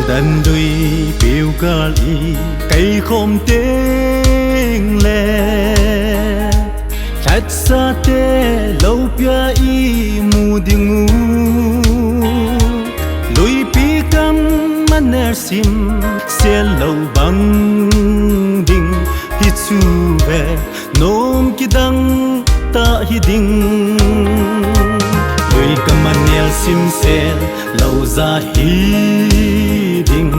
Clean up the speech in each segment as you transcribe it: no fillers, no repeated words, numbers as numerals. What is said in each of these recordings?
đàn đuôi biểu ca ikaikhom tiếng lệ Lhatsate loupia imuto Luipi kam'a senlou Vajing Hichu vetnom kidang tah-a idin simsen lau za idin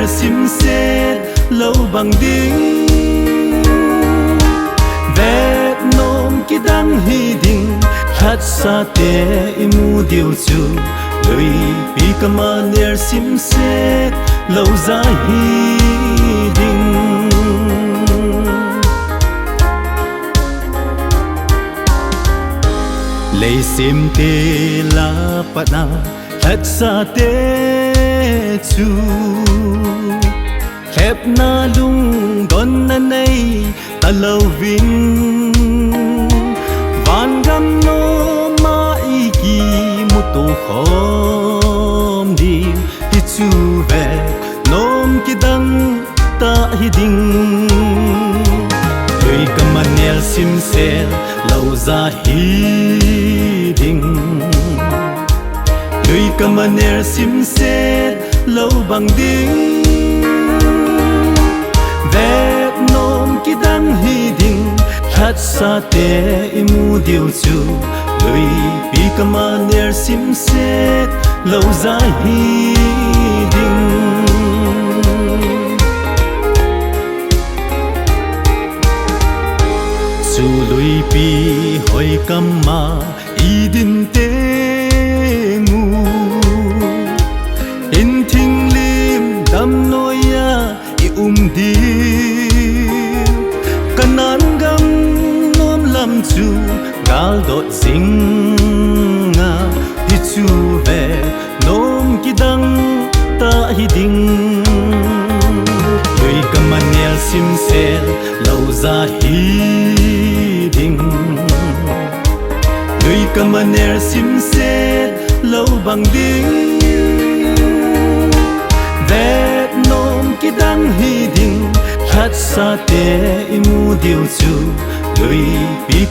simsen lau Vajing vetnom kidang idin Lhatsate imuto Luipi simsen lau za idin semtil'a pana Lhatsate chu Lhepna lungdonna neita louvin nom'a ikimuto khom Hichu vetnom kidang tah-a idin simsen lau za idin simsen lau Vajing vetnom kidang idin Lhatsate imuto Luipi simsen lau za idin Luipi hoi kam'a idin teng'u thinglim damnoiya kanangam nom lam chu gal dot jing'a Hichu vetnom kidang tah-a idin simsen lau za idin simsen lau Vajing vetnom kidang idin Lhatsate imuto Luipi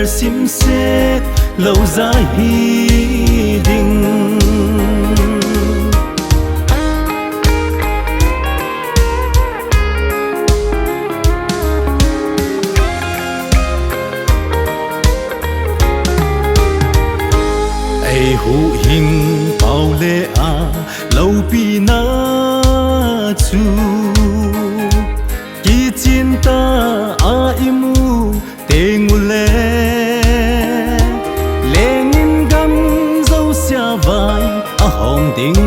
simsen lau za idin hu hình bao lệ loupi na chu ki chin tah-a imu teng'u Leng'in gam dâu xia vai hom ding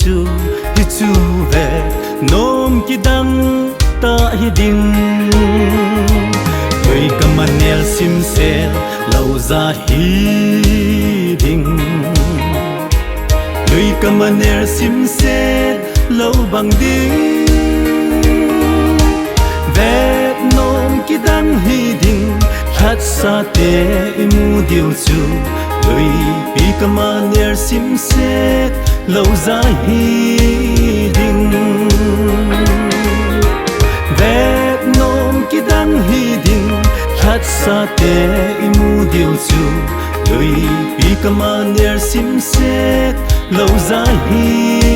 chu Hichu vetnom kidang tah-a idin simsen lau za idin simsen lau Vajing vetnom kidang idin Lhatsate imuto Luipi simsen lau za idin vetnom kidang idin Lhatsate imuto Luipi simsen lau za idin